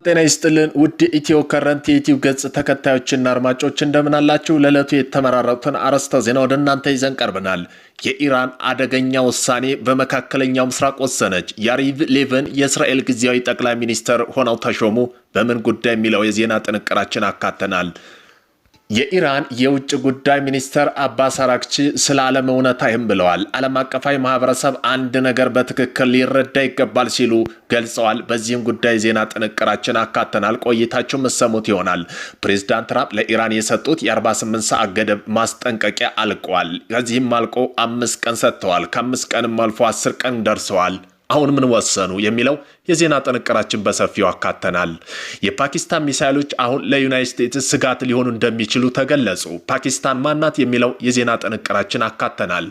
ጤና ይስጥልን ውድ ኢትዮ ከረንት የዩቲዩብ ገጽ ተከታዮችና አድማጮች እንደምን አላችሁ? ለዕለቱ የተመራረጡትን አርዕስተ ዜና ወደ እናንተ ይዘን ቀርበናል። የኢራን አደገኛ ውሳኔ በመካከለኛው ምስራቅ ወሰነች። ያሪቭ ሌቪን የእስራኤል ጊዜያዊ ጠቅላይ ሚኒስትር ሆነው ተሾሙ። በምን ጉዳይ የሚለው የዜና ጥንቅራችን አካተናል። የኢራን የውጭ ጉዳይ ሚኒስትር አባስ አራግቺ ስለ ዓለም እውነታ ይህም ብለዋል። ዓለም አቀፋዊ ማህበረሰብ አንድ ነገር በትክክል ሊረዳ ይገባል ሲሉ ገልጸዋል። በዚህም ጉዳይ ዜና ጥንቅራችን አካተናል። ቆይታችሁ መሰሙት ይሆናል። ፕሬዝዳንት ትራምፕ ለኢራን የሰጡት የ48 ሰዓት ገደብ ማስጠንቀቂያ አልቋል። ከዚህም አልቆ 5 ቀን ሰጥተዋል። ከ5 ቀንም አልፎ 10 ቀን ደርሰዋል። አሁን ምን ወሰኑ የሚለው የዜና ጥንቅራችን በሰፊው አካተናል። የፓኪስታን ሚሳኤሎች አሁን ለዩናይትድ ስቴትስ ስጋት ሊሆኑ እንደሚችሉ ተገለጹ። ፓኪስታን ማናት የሚለው የዜና ጥንቅራችን አካተናል።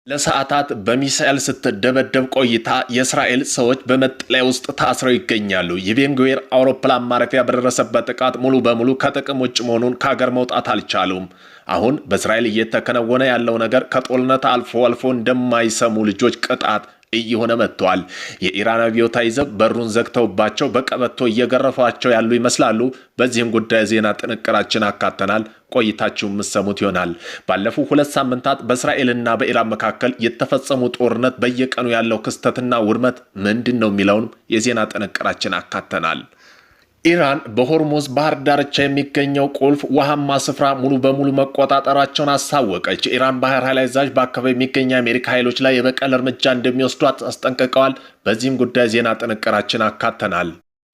ለሰዓታት በሚሳኤል ስትደበደብ ቆይታ የእስራኤል ሰዎች በመጠለያ ውስጥ ታስረው ይገኛሉ። የቤንጉዌር አውሮፕላን ማረፊያ በደረሰበት ጥቃት ሙሉ በሙሉ ከጥቅም ውጭ መሆኑን ከሀገር መውጣት አልቻሉም። አሁን በእስራኤል እየተከናወነ ያለው ነገር ከጦርነት አልፎ እንደማይሰሙ ልጆች ቅጣት እየሆነ መጥቷል። የኢራን አብዮታዊ ዘብ በሩን ዘግተውባቸው በቀበቶ እየገረፏቸው ያሉ ይመስላሉ። በዚህም ጉዳይ ዜና ጥንቅራችን አካተናል። ቆይታችሁ የምትሰሙት ይሆናል። ባለፉት 2 ሳምንታት በእስራኤልና በኢራን መካከል የተፈጸሙ ጦርነት፣ በየቀኑ ያለው ክስተትና ውድመት ምንድን ነው የሚለውንም የዜና ጥንቅራችን አካተናል። ኢራን በሆርሙዝ ባህር ዳርቻ የሚገኘው ቁልፍ ውሃማ ስፍራ ሙሉ በሙሉ መቆጣጠራቸውን አሳወቀች። የኢራን ባህር ኃይል አዛዥ በአካባቢ የሚገኙ የአሜሪካ ኃይሎች ላይ የበቀል እርምጃ እንደሚወስዱ አስጠንቅቀዋል። በዚህም ጉዳይ ዜና ጥንቅራችን አካተናል።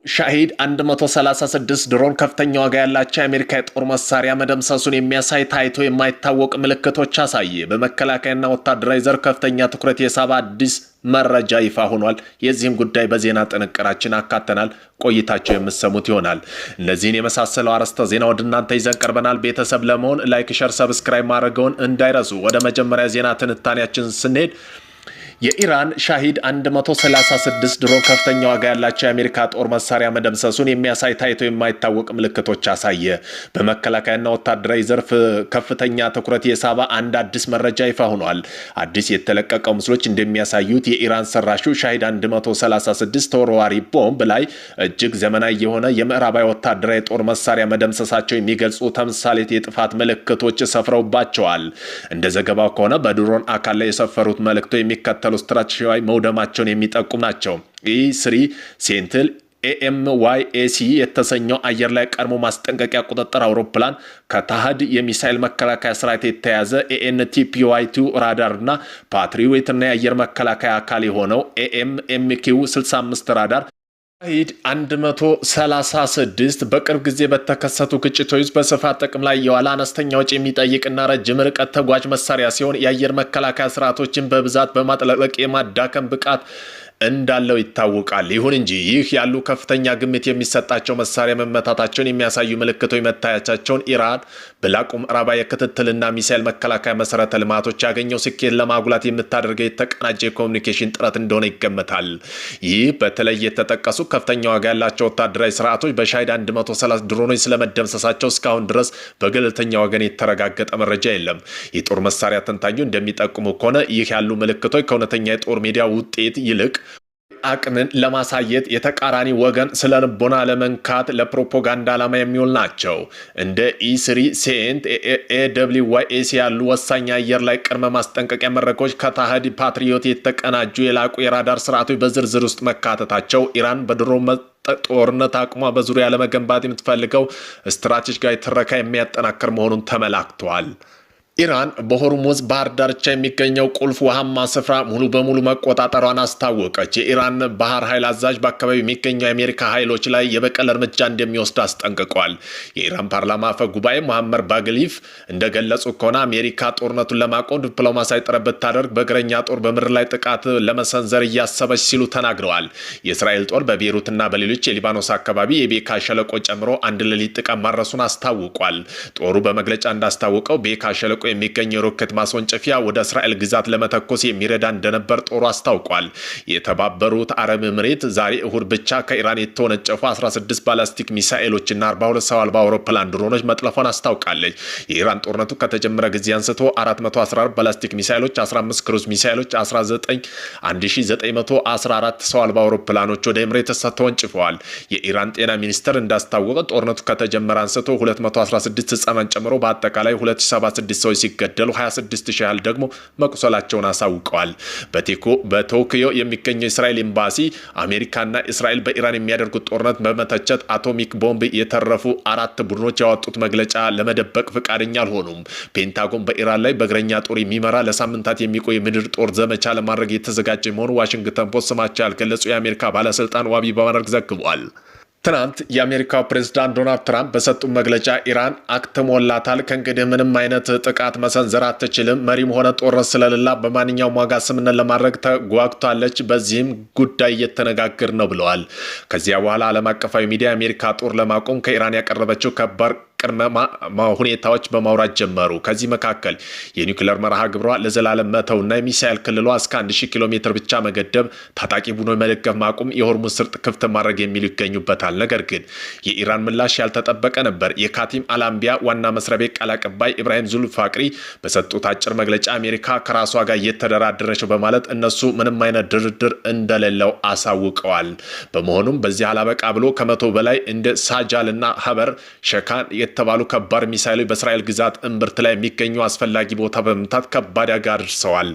ሻሂድ 136 ድሮን ከፍተኛ ዋጋ ያላቸው የአሜሪካ የጦር መሳሪያ መደምሰሱን የሚያሳይ ታይቶ የማይታወቅ ምልክቶች አሳየ። በመከላከያና ወታደራዊ ዘርፍ ከፍተኛ ትኩረት የሳበ አዲስ መረጃ ይፋ ሆኗል። የዚህም ጉዳይ በዜና ጥንቅራችን አካተናል። ቆይታቸው የምትሰሙት ይሆናል። እነዚህን የመሳሰለው አርዕስተ ዜና ወደ እናንተ ይዘን ቀርበናል። ቤተሰብ ለመሆን ላይክ፣ ሸር፣ ሰብስክራይብ ማድረገውን እንዳይረሱ። ወደ መጀመሪያ ዜና ትንታኔያችን ስንሄድ የኢራን ሻሂድ 136 ድሮን ከፍተኛ ዋጋ ያላቸው የአሜሪካ ጦር መሳሪያ መደምሰሱን የሚያሳይ ታይቶ የማይታወቅ ምልክቶች አሳየ። በመከላከያና ወታደራዊ ዘርፍ ከፍተኛ ትኩረት የሳበ አንድ አዲስ መረጃ ይፋ ሆኗል። አዲስ የተለቀቀው ምስሎች እንደሚያሳዩት የኢራን ሰራሹ ሻሂድ 136 ተወርዋሪ ቦምብ ላይ እጅግ ዘመናዊ የሆነ የምዕራባዊ ወታደራዊ ጦር መሳሪያ መደምሰሳቸው የሚገልጹ ተምሳሌት የጥፋት ምልክቶች ሰፍረውባቸዋል። እንደ ዘገባው ከሆነ በድሮን አካል ላይ የሰፈሩት መልእክቶች የሚከተሉ ስትራቴጂያዊ መውደማቸውን የሚጠቁም ናቸው። E3 ሴንትል AMYAC የተሰኘው አየር ላይ ቀድሞ ማስጠንቀቂያ ቁጥጥር አውሮፕላን ከታህድ የሚሳኤል መከላከያ ስርዓት የተያዘ ANTPY2 ራዳር እና ፓትሪዮት እና የአየር መከላከያ አካል የሆነው AMMQ-65 ራዳር ሻሂድ 136 በቅርብ ጊዜ በተከሰቱ ግጭቶች በስፋት ጥቅም ላይ የዋለ አነስተኛ ወጪ የሚጠይቅና ረጅም ርቀት ተጓዥ መሳሪያ ሲሆን የአየር መከላከያ ስርዓቶችን በብዛት በማጥለቅለቅ የማዳከም ብቃት እንዳለው ይታወቃል። ይሁን እንጂ ይህ ያሉ ከፍተኛ ግምት የሚሰጣቸው መሳሪያ መመታታቸውን የሚያሳዩ ምልክቶች መታየታቸውን ኢራን በላቁ ምዕራባዊ የክትትልና ሚሳኤል መከላከያ መሰረተ ልማቶች ያገኘው ስኬት ለማጉላት የምታደርገው የተቀናጀ የኮሚኒኬሽን ጥረት እንደሆነ ይገመታል። ይህ በተለይ የተጠቀሱ ከፍተኛ ዋጋ ያላቸው ወታደራዊ ስርዓቶች በሻሂድ 130 ድሮኖች ስለመደምሰሳቸው እስካሁን ድረስ በገለልተኛ ወገን የተረጋገጠ መረጃ የለም። የጦር መሳሪያ ተንታኙ እንደሚጠቁሙ ከሆነ ይህ ያሉ ምልክቶች ከእውነተኛ የጦር ሜዳ ውጤት ይልቅ አቅምን ለማሳየት የተቃራኒ ወገን ስለ ልቦና ለመንካት ለፕሮፓጋንዳ ዓላማ የሚውል ናቸው። እንደ E3 ሴንት AWYAC ያሉ ወሳኝ አየር ላይ ቅድመ ማስጠንቀቂያ መድረኮች ከታህድ ፓትሪዮት የተቀናጁ የላቁ የራዳር ስርዓቶች በዝርዝር ውስጥ መካተታቸው ኢራን በድሮን ጦርነት አቅሟ በዙሪያ ለመገንባት የምትፈልገው ስትራቴጂካዊ ትረካ የሚያጠናክር መሆኑን ተመላክቷል። ኢራን በሆርሙዝ ባህር ዳርቻ የሚገኘው ቁልፍ ውሃማ ስፍራ ሙሉ በሙሉ መቆጣጠሯን አስታወቀች። የኢራን ባህር ኃይል አዛዥ በአካባቢ የሚገኘው የአሜሪካ ኃይሎች ላይ የበቀል እርምጃ እንደሚወስድ አስጠንቅቋል። የኢራን ፓርላማ አፈ ጉባኤ መሐመድ ባግሊፍ እንደገለጹ ከሆነ አሜሪካ ጦርነቱን ለማቆም ዲፕሎማሲያዊ ጥረት ብታደርግ በእግረኛ ጦር በምድር ላይ ጥቃት ለመሰንዘር እያሰበች ሲሉ ተናግረዋል። የእስራኤል ጦር በቤሩትና በሌሎች የሊባኖስ አካባቢ የቤካ ሸለቆ ጨምሮ አንድ ሌሊት ጥቃት ማድረሱን አስታውቋል። ጦሩ በመግለጫ እንዳስታወቀው ቤካ ሸለቆ የሚገኘው ሮኬት ማስወንጨፊያ ወደ እስራኤል ግዛት ለመተኮስ የሚረዳ እንደነበር ጦሩ አስታውቋል። የተባበሩት አረብ ኤምሬት ዛሬ እሁድ ብቻ ከኢራን የተወነጨፉ 16 ባላስቲክ ሚሳኤሎችና 42 ሰው አልባ አውሮፕላን ድሮኖች መጥለፏን አስታውቃለች። የኢራን ጦርነቱ ከተጀመረ ጊዜ አንስቶ 414 ባላስቲክ ሚሳኤሎች፣ 15 ክሩዝ ሚሳኤሎች፣ 1914 ሰው አልባ አውሮፕላኖች ወደ ኤምሬትስ ተወንጭፈዋል። የኢራን ጤና ሚኒስቴር እንዳስታወቀ ጦርነቱ ከተጀመረ አንስቶ 216 ህጻናት ጨምሮ በአጠቃላይ 2076 ሰዎች ሲገደሉ 26000 ያህል ደግሞ መቁሰላቸውን አሳውቀዋል። በቶኪዮ የሚገኘው እስራኤል ኤምባሲ አሜሪካና እስራኤል በኢራን የሚያደርጉት ጦርነት በመተቸት አቶሚክ ቦምብ የተረፉ 4 ቡድኖች ያወጡት መግለጫ ለመደበቅ ፈቃደኛ አልሆኑም። ፔንታጎን በኢራን ላይ በእግረኛ ጦር የሚመራ ለሳምንታት የሚቆይ ምድር ጦር ዘመቻ ለማድረግ የተዘጋጀ መሆኑ ዋሽንግተን ፖስት ስማቸው ያልገለጹ የአሜሪካ ባለስልጣን ዋቢ በማድረግ ዘግቧል። ትናንት የአሜሪካው ፕሬዝዳንት ዶናልድ ትራምፕ በሰጡት መግለጫ ኢራን አክትሞላታል፣ ከእንግዲህ ምንም አይነት ጥቃት መሰንዘር አትችልም፣ መሪም ሆነ ጦርነት ስለሌላ በማንኛውም ዋጋ ስምምነት ለማድረግ ተጓጉታለች፣ በዚህም ጉዳይ እየተነጋገር ነው ብለዋል። ከዚያ በኋላ ዓለም አቀፋዊ ሚዲያ የአሜሪካ ጦር ለማቆም ከኢራን ያቀረበችው ከባድ ቅድመ ሁኔታዎች በማውራት ጀመሩ። ከዚህ መካከል የኒውክሌር መርሃ ግብሯ ለዘላለም መተውና የሚሳኤል ክልሏ እስከ 1000 ኪሎ ሜትር ብቻ መገደብ፣ ታጣቂ ቡድኖች መደገፍ ማቆም፣ የሆርሙዝ ስርጥ ክፍት ማድረግ የሚሉ ይገኙበታል። ነገር ግን የኢራን ምላሽ ያልተጠበቀ ነበር። የካቲም አልአንቢያ ዋና መስሪያ ቤት ቃል አቀባይ ኢብራሂም ዙልፋቅሪ በሰጡት አጭር መግለጫ አሜሪካ ከራሷ ጋር እየተደራደረች በማለት እነሱ ምንም አይነት ድርድር እንደሌለው አሳውቀዋል። በመሆኑም በዚህ አላበቃ ብሎ ከ100 በላይ እንደ ሳጃል እና ሀበር ሸካን የተባሉ ከባድ ሚሳኤሎች በእስራኤል ግዛት እምብርት ላይ የሚገኙ አስፈላጊ ቦታ በመምታት ከባድ አደጋ አድርሰዋል።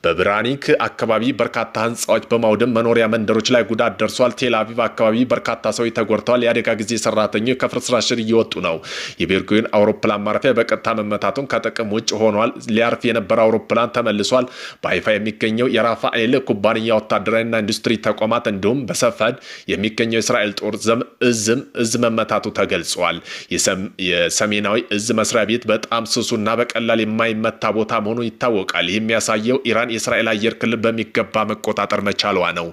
በብራኒክ አካባቢ በርካታ ህንፃዎች በማውደም መኖሪያ መንደሮች ላይ ጉዳት ደርሷል። ቴል አቪቭ አካባቢ በርካታ ሰዎች ተጎድተዋል። የአደጋ ጊዜ ሰራተኞች ከፍርስራሽ እየወጡ ነው። የቤርጎን አውሮፕላን ማረፊያ በቀጥታ መመታቱን ከጥቅም ውጭ ሆኗል። ሊያርፍ የነበረ አውሮፕላን ተመልሷል። በሀይፋ የሚገኘው የራፋኤል ኩባንያ ወታደራዊና ኢንዱስትሪ ተቋማት እንዲሁም በሰፈድ የሚገኘው የእስራኤል ጦር እዝ መመታቱ ተገልጿል። የሰሜናዊ እዝ መስሪያ ቤት በጣም ስሱና በቀላል የማይመታ ቦታ መሆኑ ይታወቃል። ይህ የሚያሳየው ኢራን የእስራኤል አየር ክልል በሚገባ መቆጣጠር መቻሏ ነው።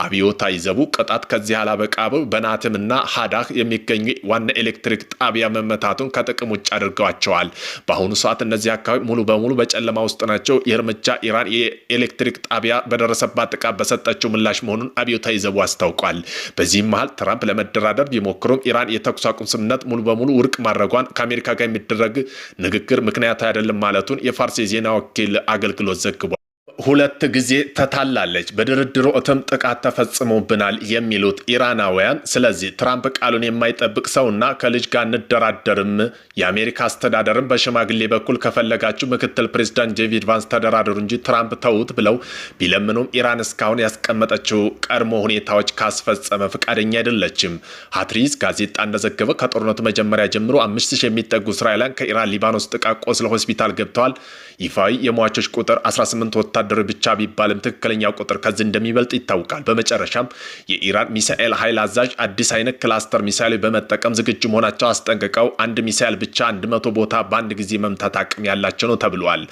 አብዮታዊ ዘቡ ቅጣት ከዚህ አላበቃ በናትምና ሀዳህ የሚገኙ ዋና ኤሌክትሪክ ጣቢያ መመታቱን ከጥቅም ውጭ አድርገዋቸዋል። በአሁኑ ሰዓት እነዚህ አካባቢ ሙሉ በሙሉ በጨለማ ውስጥ ናቸው። ይህ እርምጃ ኢራን የኤሌክትሪክ ጣቢያ በደረሰባት ጥቃት በሰጠችው ምላሽ መሆኑን አብዮታዊ ዘቡ አስታውቋል። በዚህም መሃል ትራምፕ ለመደራደር ቢሞክሩም ኢራን የተኩስ አቁም ስምምነት ሙሉ በሙሉ ውድቅ ማድረጓን ከአሜሪካ ጋር የሚደረግ ንግግር ምክንያት አይደለም ማለቱን የፋርስ የዜና ወኪል አገልግሎት ዘግቧል። 2 ጊዜ ተታላለች፣ በድርድሩ ወቅትም ጥቃት ተፈጽሞብናል የሚሉት ኢራናውያን፣ ስለዚህ ትራምፕ ቃሉን የማይጠብቅ ሰውና ከልጅ ጋር እንደራደርም፣ የአሜሪካ አስተዳደርም በሽማግሌ በኩል ከፈለጋችሁ ምክትል ፕሬዚዳንት ጄዲ ቫንስ ተደራደሩ እንጂ ትራምፕ ተውት ብለው ቢለምኑም ኢራን እስካሁን ያስቀመጠችው ቀድሞ ሁኔታዎች ካስፈጸመ ፈቃደኛ አይደለችም። ሀትሪስ ጋዜጣ እንደዘገበ ከጦርነቱ መጀመሪያ ጀምሮ 5000 የሚጠጉ እስራኤላውያን ከኢራን ሊባኖስ ጥቃት ቆስለው ሆስፒታል ገብተዋል። ይፋዊ የሟቾች ቁጥር 18 ወታደሮች ብቻ ቢባልም ትክክለኛው ቁጥር ከዚህ እንደሚበልጥ ይታወቃል። በመጨረሻም የኢራን ሚሳኤል ኃይል አዛዥ አዲስ አይነት ክላስተር ሚሳኤል በመጠቀም ዝግጁ መሆናቸው አስጠንቅቀው አንድ ሚሳኤል ብቻ 100 ቦታ በአንድ ጊዜ መምታት አቅም ያላቸው ነው ተብሏል።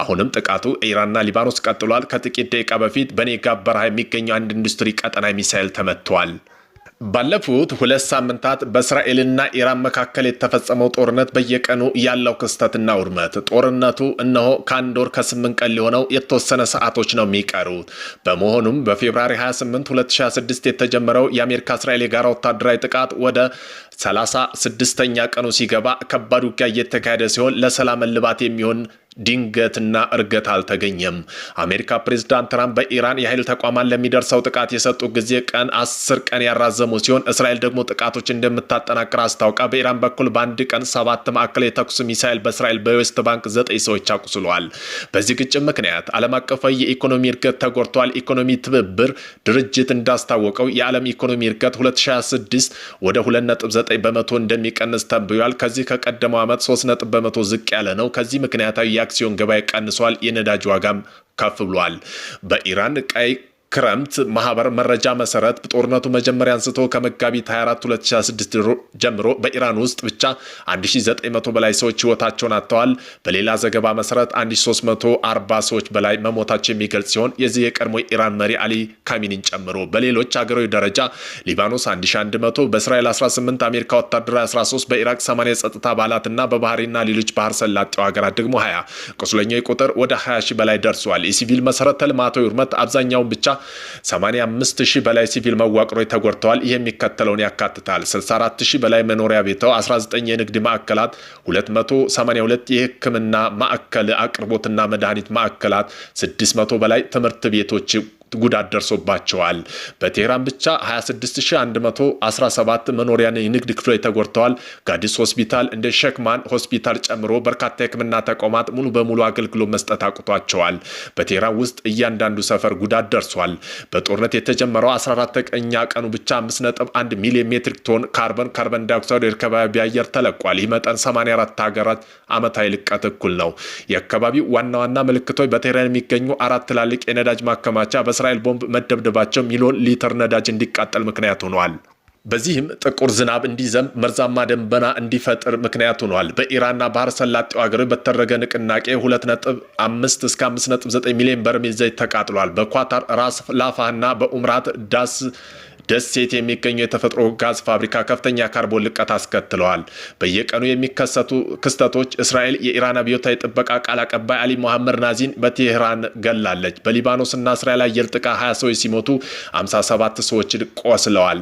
አሁንም ጥቃቱ ኢራንና ሊባኖስ ቀጥሏል። ከጥቂት ደቂቃ በፊት በኔጋብ በረሃ የሚገኘው አንድ ኢንዱስትሪ ቀጠና ሚሳኤል ተመቷል። ባለፉት 2 ሳምንታት በእስራኤልና ኢራን መካከል የተፈጸመው ጦርነት በየቀኑ ያለው ክስተትና ውድመት፣ ጦርነቱ እነሆ ከ1 ወር ከ8 ቀን ሊሆነው የተወሰነ ሰዓቶች ነው የሚቀሩት። በመሆኑም በፌብራሪ 28 2026 የተጀመረው የአሜሪካ እስራኤል የጋራ ወታደራዊ ጥቃት ወደ 36ኛ ቀኑ ሲገባ ከባድ ውጊያ እየተካሄደ ሲሆን ለሰላም እልባት የሚሆን ድንገትና እርገት አልተገኘም። አሜሪካ ፕሬዝዳንት ትራምፕ በኢራን የኃይል ተቋማት ለሚደርሰው ጥቃት የሰጡት ጊዜ ቀን 10 ቀን ያራዘሙ ሲሆን እስራኤል ደግሞ ጥቃቶች እንደምታጠናክር አስታውቃ በኢራን በኩል በአንድ ቀን 7 ማዕከል የተኩስ ሚሳኤል በእስራኤል በዌስት ባንክ 9 ሰዎች አቁስለዋል። በዚህ ግጭት ምክንያት ዓለም አቀፋዊ የኢኮኖሚ እድገት ተጎድቷል። ኢኮኖሚ ትብብር ድርጅት እንዳስታወቀው የዓለም ኢኮኖሚ እድገት 2026 ወደ 2.9 በመቶ እንደሚቀንስ ተንብዮአል። ከዚህ ከቀደመው ዓመት 3 በመቶ ዝቅ ያለ ነው። ከዚህ ምክንያታዊ የአክሲዮን ገበያ ቀንሷል። የነዳጅ ዋጋም ከፍ ብሏል። በኢራን ቀይ ክረምት ማህበር መረጃ መሰረት ጦርነቱ መጀመሪያ አንስቶ ከመጋቢት 24 2026 ጀምሮ በኢራን ውስጥ ብቻ 1900 በላይ ሰዎች ህይወታቸውን አጥተዋል። በሌላ ዘገባ መሰረት 1340 ሰዎች በላይ መሞታቸው የሚገልጽ ሲሆን የዚህ የቀድሞ ኢራን መሪ አሊ ካሚኒን ጨምሮ በሌሎች ሀገራዊ ደረጃ ሊባኖስ 1100፣ በእስራኤል 18፣ አሜሪካ ወታደራዊ 13፣ በኢራቅ 80 የጸጥታ አባላትና በባህሪና ሌሎች ባህር ሰላጤው ሀገራት ደግሞ 20። ቁስለኛው ቁጥር ወደ 20 ሺህ በላይ ደርሷል። የሲቪል መሰረተ ልማታዊ ውድመት አብዛኛውን ብቻ 85,000 በላይ ሲቪል መዋቅሮች ተጎድተዋል። ይህ የሚከተለውን ያካትታል። 64,000 በላይ መኖሪያ ቤቶች፣ 19 የንግድ ማዕከላት፣ 282 የሕክምና ማዕከል አቅርቦትና መድኃኒት ማዕከላት፣ 600 በላይ ትምህርት ቤቶች ጉዳት ደርሶባቸዋል። በቴህራን ብቻ 26117 መኖሪያ የንግድ ክፍሎች ተጎድተዋል። ጋዲስ ሆስፒታል እንደ ሸክማን ሆስፒታል ጨምሮ በርካታ የሕክምና ተቋማት ሙሉ በሙሉ አገልግሎት መስጠት አቅቷቸዋል። በቴህራን ውስጥ እያንዳንዱ ሰፈር ጉዳት ደርሷል። በጦርነት የተጀመረው 14ኛ ቀኑ ብቻ 5.1 ሚሊዮን ሜትሪክ ቶን ካርበን ዳይኦክሳይድ የከባቢ አየር ተለቋል። ይህ መጠን 84 ሀገራት ዓመታዊ ልቀት እኩል ነው። የአካባቢው ዋና ዋና ምልክቶች በቴህራን የሚገኙ 4 ትላልቅ የነዳጅ ማከማቻ እስራኤል ቦምብ መደብደባቸው ሚሊዮን ሊትር ነዳጅ እንዲቃጠል ምክንያት ሆኗል። በዚህም ጥቁር ዝናብ እንዲዘንብ መርዛማ ደመና እንዲፈጥር ምክንያት ሆኗል። በኢራንና ባህረ ሰላጤው ሀገሮች በተደረገ ንቅናቄ 2.5 እስከ 5.9 ሚሊዮን በርሜል ዘይት ተቃጥሏል። በኳታር ራስ ላፋና በኡምራት ደሴት የሚገኙ የተፈጥሮ ጋዝ ፋብሪካ ከፍተኛ ካርቦን ልቀት አስከትለዋል። በየቀኑ የሚከሰቱ ክስተቶች እስራኤል የኢራን አብዮታዊ ጥበቃ ቃል አቀባይ አሊ ሞሐመድ ናዚን በቴህራን ገላለች። በሊባኖስና እስራኤል አየር ጥቃት 20 ሰዎች ሲሞቱ 57 ሰዎች ቆስለዋል።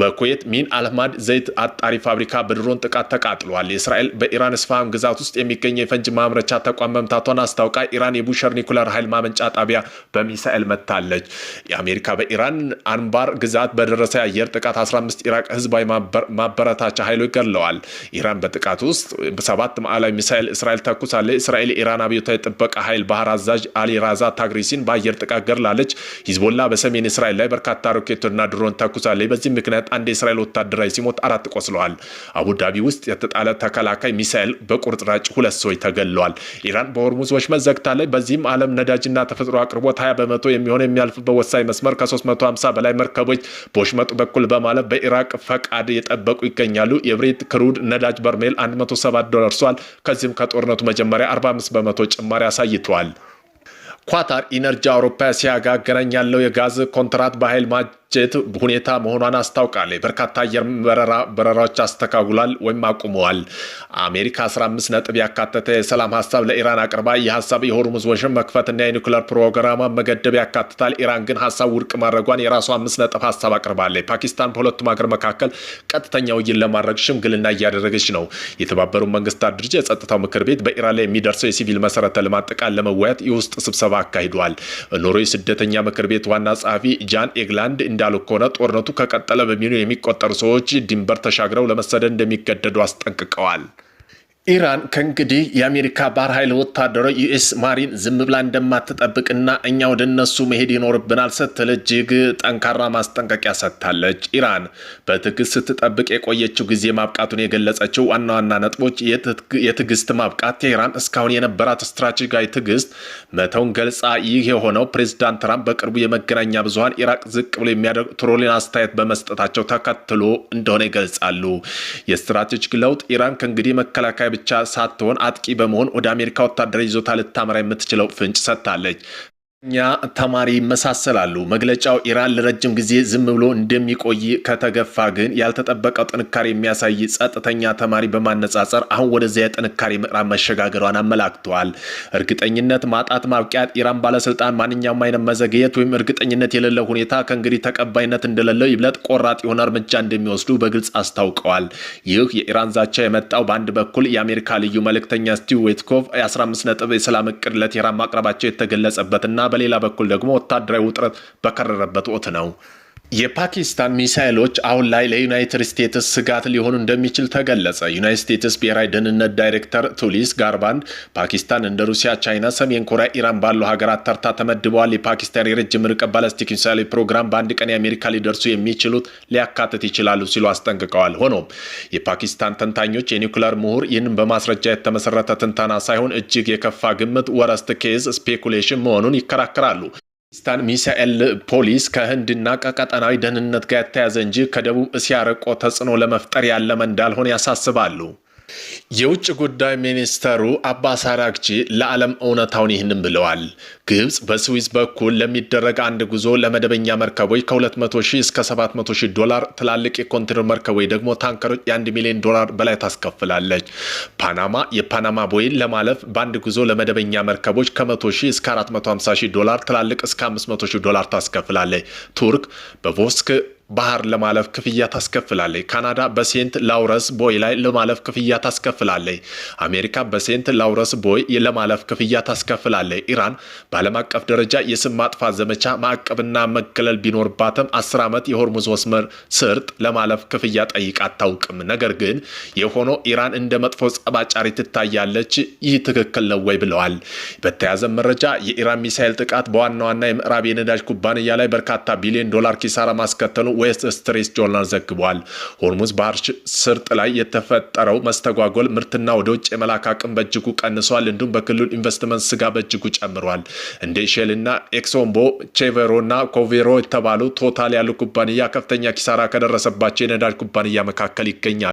በኩዌት ሚን አልማድ ዘይት አጣሪ ፋብሪካ በድሮን ጥቃት ተቃጥሏል። የእስራኤል በኢራን እስፋሃን ግዛት ውስጥ የሚገኘ የፈንጅ ማምረቻ ተቋም መምታቷን አስታውቃ ኢራን የቡሸር ኒኩለር ኃይል ማመንጫ ጣቢያ በሚሳኤል መታለች። የአሜሪካ በኢራን አንባር ግዛት በደረሰ የአየር ጥቃት 15 ኢራቅ ህዝባዊ ማበረታቻ ኃይሎች ገድለዋል። ኢራን በጥቃት ውስጥ 7 ማዕላዊ ሚሳኤል እስራኤል ተኩሳለች። እስራኤል የኢራን አብዮታዊ ጥበቃ ኃይል ባህር አዛዥ አሊ ራዛ ታግሪሲን በአየር ጥቃት ገድላለች። ሂዝቦላ በሰሜን እስራኤል ላይ በርካታ ሮኬቶችና ድሮን ተኩሳለች። በዚህ ምክንያት አንድ የእስራኤል ወታደራዊ ሲሞት 4 ቆስለዋል። አቡዳቢ ውስጥ የተጣለ ተከላካይ ሚሳኤል በቁርጥራጭ 2 ሰዎች ተገድለዋል። ኢራን በሆርሙዝ ወሽመጥ ዘግታለች። በዚህም ዓለም ነዳጅና ተፈጥሮ አቅርቦት 20 በመቶ የሚሆን የሚያልፍበት ወሳኝ መስመር ከ350 በላይ መርከቦች በወሽመጡ በኩል በማለፍ በኢራቅ ፈቃድ የጠበቁ ይገኛሉ። የብሬንት ክሩድ ነዳጅ በርሜል $107 ደርሷል። ከዚህም ከጦርነቱ መጀመሪያ 45 በመቶ ጭማሪ አሳይቷል። ኳታር ኢነርጂ አውሮፓ ሲያጋገረኝ ያለው የጋዝ ኮንትራት በኃይል ጀት ሁኔታ መሆኗን አስታውቃለች። በርካታ አየር በረራዎች አስተካክሏል ወይም አቁመዋል። አሜሪካ 15 ነጥብ ያካተተ የሰላም ሀሳብ ለኢራን አቅርባ ይህ ሀሳብ የሆርሙዝ ወሽመጥ መክፈትና የኒውክሌር ፕሮግራሟን መገደብ ያካትታል። ኢራን ግን ሀሳብ ውድቅ ማድረጓን የራሷ 5 ነጥብ ሀሳብ አቅርባለች። ፓኪስታን በሁለቱም ሀገር መካከል ቀጥተኛ ውይይት ለማድረግ ሽምግልና እያደረገች ነው። የተባበሩት መንግስታት ድርጅት የጸጥታው ምክር ቤት በኢራን ላይ የሚደርሰው የሲቪል መሰረተ ልማት ጥቃት ለመወያየት የውስጥ ስብሰባ አካሂዷል። ኖርዌይ ስደተኛ ምክር ቤት ዋና ጸሐፊ ጃን ኤግላንድ እንዳሉ ከሆነ ጦርነቱ ከቀጠለ በሚሊዮን የሚቆጠሩ ሰዎች ድንበር ተሻግረው ለመሰደድ እንደሚገደዱ አስጠንቅቀዋል። ኢራን ከእንግዲህ የአሜሪካ ባህር ኃይል ወታደሮች ዩኤስ ማሪን ዝም ብላ እንደማትጠብቅና እኛ ወደ እነሱ መሄድ ይኖርብናል ስትል እጅግ ጠንካራ ማስጠንቀቂያ ሰጥታለች። ኢራን በትዕግስት ስትጠብቅ የቆየችው ጊዜ ማብቃቱን የገለጸችው ዋና ዋና ነጥቦች የትዕግስት ማብቃት፣ ቴህራን እስካሁን የነበራት ስትራቴጂካዊ ትዕግስት መተውን ገልጻ፣ ይህ የሆነው ፕሬዚዳንት ትራምፕ በቅርቡ የመገናኛ ብዙኃን ኢራቅ ዝቅ ብሎ የሚያደርግ ትሮሊን አስተያየት በመስጠታቸው ተከትሎ እንደሆነ ይገልጻሉ። የስትራቴጂክ ለውጥ ኢራን ከእንግዲህ መከላከያ ብቻ ሳትሆን አጥቂ በመሆን ወደ አሜሪካ ወታደራዊ ይዞታ ልታመራ የምትችለው ፍንጭ ሰጥታለች። እኛ ተማሪ ይመሳሰላሉ። መግለጫው ኢራን ለረጅም ጊዜ ዝም ብሎ እንደሚቆይ ከተገፋ ግን ያልተጠበቀው ጥንካሬ የሚያሳይ ጸጥተኛ ተማሪ በማነጻጸር አሁን ወደዚያ የጥንካሬ ምዕራፍ መሸጋገሯን አመላክተዋል። እርግጠኝነት ማጣት ማብቂያት ኢራን ባለስልጣን ማንኛውም አይነት መዘግየት ወይም እርግጠኝነት የሌለው ሁኔታ ከእንግዲህ ተቀባይነት እንደሌለው ይብለጥ ቆራጥ የሆነ እርምጃ እንደሚወስዱ በግልጽ አስታውቀዋል። ይህ የኢራን ዛቻ የመጣው በአንድ በኩል የአሜሪካ ልዩ መልእክተኛ ስቲቭ ዊትኮቭ የ15 ነጥብ የሰላም እቅድ ለቴህራን ማቅረባቸው የተገለጸበትና በሌላ በኩል ደግሞ ወታደራዊ ውጥረት በከረረበት ወቅት ነው። የፓኪስታን ሚሳኤሎች አሁን ላይ ለዩናይትድ ስቴትስ ስጋት ሊሆኑ እንደሚችል ተገለጸ። ዩናይትድ ስቴትስ ብሔራዊ ደህንነት ዳይሬክተር ቱሊስ ጋርባንድ ፓኪስታን እንደ ሩሲያ፣ ቻይና፣ ሰሜን ኮሪያ፣ ኢራን ባሉ ሀገራት ተርታ ተመድበዋል። የፓኪስታን የረጅም ርቀት ባላስቲክ ሚሳኤል ፕሮግራም በአንድ ቀን የአሜሪካ ሊደርሱ የሚችሉት ሊያካትት ይችላሉ ሲሉ አስጠንቅቀዋል። ሆኖም የፓኪስታን ተንታኞች የኒውክሌር ምሁር ይህንን በማስረጃ የተመሰረተ ትንተና ሳይሆን እጅግ የከፋ ግምት ወረስት ኬዝ ስፔኩሌሽን መሆኑን ይከራከራሉ። ፓኪስታን ሚሳኤል ፖሊሲ ከህንድና ከቀጠናዊ ደህንነት ጋር የተያዘ እንጂ ከደቡብ እስያ ርቆ ተጽዕኖ ለመፍጠር ያለመ እንዳልሆነ ያሳስባሉ። የውጭ ጉዳይ ሚኒስተሩ አባስ አራግቺ ለዓለም እውነታውን ይህንን ብለዋል። ግብጽ በስዊዝ በኩል ለሚደረግ አንድ ጉዞ ለመደበኛ መርከቦች ከ200,000 እስከ 700,000 ዶላር፣ ትላልቅ የኮንቴነር መርከቦች ደግሞ ታንከሮች የ1 ሚሊዮን ዶላር በላይ ታስከፍላለች። የፓናማ ቦይን ለማለፍ በአንድ ጉዞ ለመደበኛ መርከቦች ከ100,000 እስከ 450,000 ዶላር፣ ትላልቅ እስከ 500,000 ዶላር ታስከፍላለች። ቱርክ በቮስክ ባህር ለማለፍ ክፍያ ታስከፍላለች። ካናዳ በሴንት ላውረንስ ቦይ ላይ ለማለፍ ክፍያ ታስከፍላለች። አሜሪካ በሴንት ላውረንስ ቦይ ለማለፍ ክፍያ ታስከፍላለች። ኢራን በዓለም አቀፍ ደረጃ የስም ማጥፋት ዘመቻ ማዕቀብና መገለል ቢኖርባትም 10 ዓመት የሆርሙዝ ወስመር ስርጥ ለማለፍ ክፍያ ጠይቃ አታውቅም። ነገር ግን የሆነው ኢራን እንደ መጥፎ ጸባጫሪ ትታያለች። ይህ ትክክል ነው ወይ ብለዋል። በተያያዘ መረጃ የኢራን ሚሳኤል ጥቃት በዋና ዋና የምዕራብ የነዳጅ ኩባንያ ላይ በርካታ ቢሊዮን ዶላር ኪሳራ ማስከተሉ ዌስት ስትሪት ጆርናል ዘግቧል። ሆርሙዝ ባህር ስርጥ ላይ የተፈጠረው መስተጓጎል ምርትና ወደ ውጭ የመላክ አቅም በእጅጉ ቀንሷል። እንዲሁም በክልሉ ኢንቨስትመንት ስጋ በእጅጉ ጨምሯል። እንደ ሼልና ኤክሶምቦ፣ ቼቬሮና ኮቬሮ የተባሉ ቶታል ያሉ ኩባንያ ከፍተኛ ኪሳራ ከደረሰባቸው የነዳጅ ኩባንያ መካከል ይገኛል።